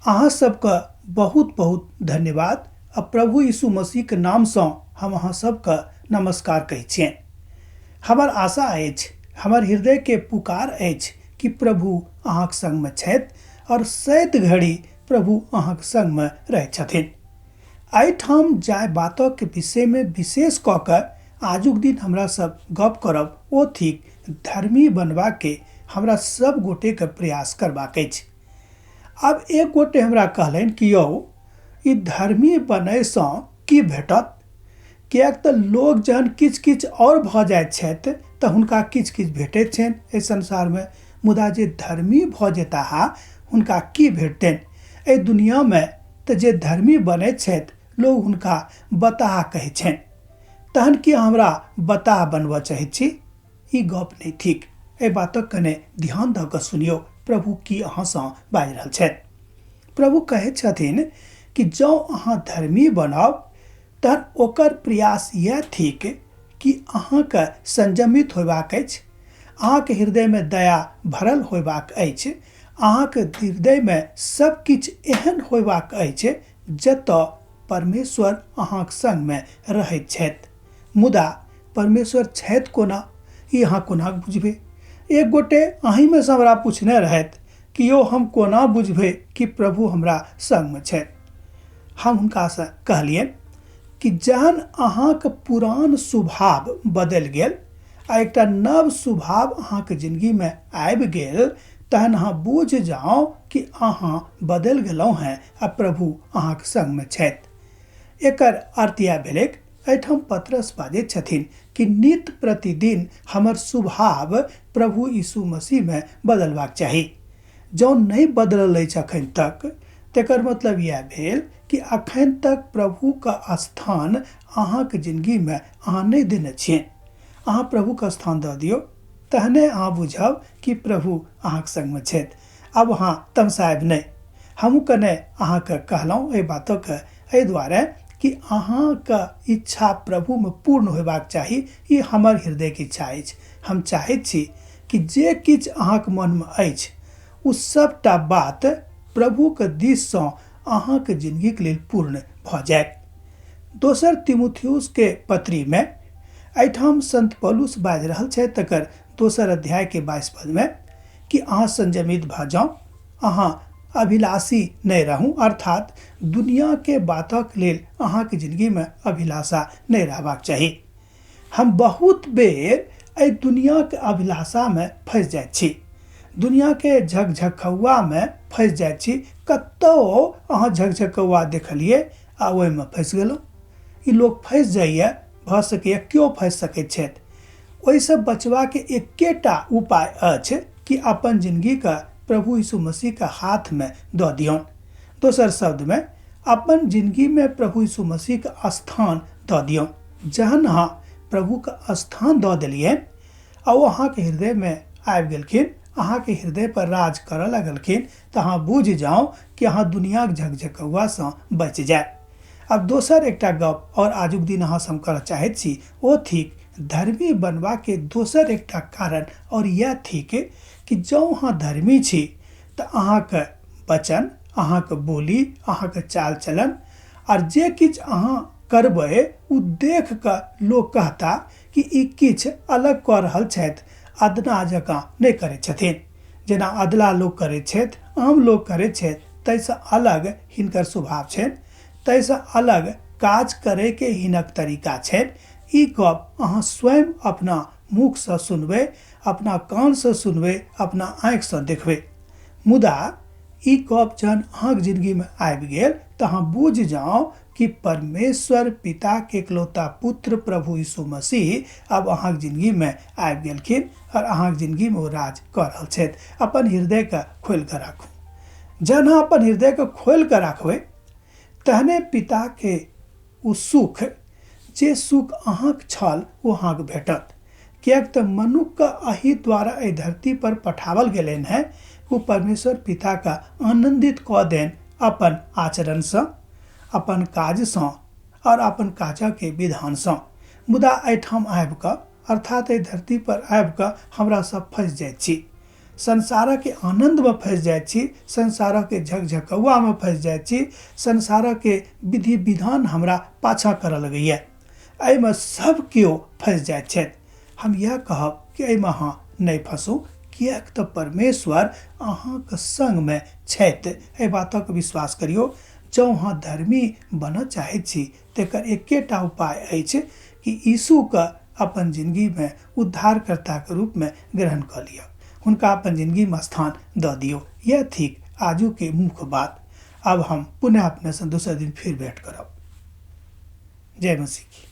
अहाँ सबका बहुत बहुत धन्यवाद। अब प्रभु यीशु मसीह के नाम से हम अहाँ सबका नमस्कार कहै छियनि। हमर आशा अछि, हमर हृदय के पुकार अछि कि प्रभु अहाँक संग में छथि और सैत घड़ी प्रभु अहाँक संग में रहै छथिन। एहिठाम जाय बातक के विषय में विशेष कऽ कऽ आजुक दिन हमरा सब गप करब ओ थिक धर्मी बनबा के हमरा सब गोटे के प्रयास करबाक अछि। अब एक गोटे हमरा कहलनि कि यौ ई धर्मी बनय सँ की भेटत, किएक तऽ लोग जहन किछ किछ और भऽ जाइत छथि तऽ हुनका किछ किछ भेटैत छनि एहि संसार में, मुदा जे धर्मी भऽ जेताह हुनका की भेटतनि। एहि दुनिया में तऽ जे धर्मी बनैत छथि लोग हुनका बताह कहै छनि। तहन कि हमरा बताह बनबऽ चाहैत छी? ई गप नहि थिक। एहि बातक कने ध्यान दऽ कऽ सुनियौ प्रभु की अहाँ सँ बाजि रहल छथि। प्रभु कहैत छथिन कि जँ अहाँ धर्मी बनब तहन ओकर प्रयास यह थिक कि अहाँके संयमित होयबाक अछि, अहाँके हृदय में दया भरल होयबाक अछि, अहाँके हृदय में सब किछ एहन होयबाक अछि जतऽ परमेश्वर अहाँक संग में रहैत छथि। मुदा परमेश्वर छथि कोना, ई अहाँ कोना बुझबै? एक गोटे अहीं में से हमरा पूछने रहथि कि यौ हम कोना बुझबै कि प्रभु हमरा संग में छथि। हम हुनका से कहलियनि कि जहन अहाँके पुरान स्वभाव बदलि गेल आ एकटा नव स्वभाव अहाँके जिंदगी में आबि गेल तहन अहाँ बुझ जाओ कि अहाँ बदलि गेलहुँ हैं आ प्रभु अहाँके संग में छथि। एकर अर्थ यह भेलै, एहिठाम पतरस बाजैत छथिन कि नित प्रतिदिन हमर स्वभाव प्रभु यीशु मसीह में बदलबाक चाही। जँ नहीं बदलल अछि अखन तक तेकर मतलब यह भेल कि अखन तक प्रभु का स्थान अहाँके जिंदगी में अहाँ नहीं देने छियनि। अहाँ प्रभु का स्थान दऽ दियौ, तहने अहाँ बुझब कि प्रभु अहाँके संग में छथि। अब अहाँ तमसायब नहीं। हमहूँ कने अहाँके कहलहुँ एहि बातक एहि दुआरे कि अहाँके इच्छा प्रभु में पूर्ण होयबाक चाही। ई हमर हृदय के इच्छा अछि। हम चाहैत छी कि जे किछ अहाँके मन में अछि ओ सबटा बात प्रभु के दिस सँ अहाँके जिंदगी के लेल पूर्ण भऽ जाय। दोसर तीमुथियुस के पत्री में एहिठाम संत पौलुस बाजि रहल छथि तकर दोसर अध्याय के 22 पद में कि अहाँ संयमित भऽ जाउ, अहाँ अभिलाषी नहीं रहू, अर्थात दुनिया के बातक लेल अहाँके जिंदगी में अभिलाषा नहीं रहबाक चाही। हम बहुत बेर एहि दुनिया के अभिलाषा में फंस जाइत छी, दुनिया के झकझकौआ में फंस जाइत छी। कतौ अहाँ झकझकौआ देखलिए आ ओहि में फंस गेलहुँ। ई लोग फंस जाइए, भऽ सकैए केओ फंस सकैत छथि। ओहिसँ बचबा के एकेटा उपाय अछि कि अपन जिंदगी का प्रभु यीशु मसीह के हाथ में दऽ दियौन। दोसर शब्द में अपन जिंदगी में प्रभु यीशु मसीह के स्थान दऽ दियौन। जहन अहाँ प्रभु का स्थान दऽ देलिए आ ओ अहाँके हृदय में आबि गेलखिन, अहाँके हृदय पर राज करऽ लगलखिन, तऽ अहाँ बुझ जाओ कि अहाँ दुनियाक झकझकौआ सँ बचि जाय। अब दोसर एकटा गप और आजुक दिन अहाँ से हम करऽ चाहैत छी ओ थिक धर्मी बनबा के दोसर एकटा कारण और यह थिक कि जँ अहाँ धर्मी छी तऽ अहाँके वचन, अहाँके बोली, अहाँके चाल चलन और जे किछ अहाँ करबै ओ देख कऽ लोग कहता कि ई किछ अलग कऽ रहल छथि, अदना जकाँ नहीं करैत छथिन। जेना अदला लोग करैत छथि, आम लोग करैत छथि, ताहिसँ अलग हिनकर स्वभाव छनि, ताहिसँ अलग काज करे के हिनक तरीका छनि। ई गप अहाँ स्वयं अपना मुख से सुनबै, अपना कान से सुनबै, अपना आँखि से देखबै। मुदा ई गप जहन अहाँके जिंदगी में आबि गेल तऽ अहाँ बुझ जाओ कि परमेश्वर पिता के इकलौता पुत्र प्रभु यीशु मसीह अब अहाँके जिंदगी में आबि गेलखिन और अहाँके जिंदगी में वो राज कऽ रहल छथि। अपन हृदय के खोलि कऽ राखू। जहन अहाँ अपन हृदय के खोलि कऽ राखबै तहने पिता के ओ सुख, जे सुख अहाँक छल ओ अहाँके भेटत। किएक तऽ मनुष्य एहि द्वारा एहि धरती पर पठावल गेलनि हैं वो परमेश्वर पिता का आनंदित कऽ देन अपन आचरण सँ, अपन काज सँ और अपन काजक के विधान सँ। मुदा एहिठाम आबि कऽ अर्थात एहि धरती पर आबि कऽ हमरा सब फंस जाइत छी। संसार के आनंद में फंस जाए छी, संसार के झकझकौआ में फंस जाए छी, संसार के विधि विधान हमरा पाछा करऽ लगैया, एहिमे सब केओ फंस जाए छथि। हम यह कहब कि एहिमे अहाँ नहीं फंसू, किएक तऽ परमेश्वर अहाँके संग में छथि। एहि बातक विश्वास करियो। जँ अहाँ धर्मी बनऽ चाहै छी तेकर एकेटा उपाय अछि कि यीशु के अपन जिंदगी में उद्धारकर्ता के रूप में ग्रहण कर लिया, हुनका अपन जिंदगी में स्थान दऽ दियो। यह थिक आजू के मुख्य बात। अब हम पुनः अपने से दूसरे दिन फिर भेंट करब। जय मसीह की।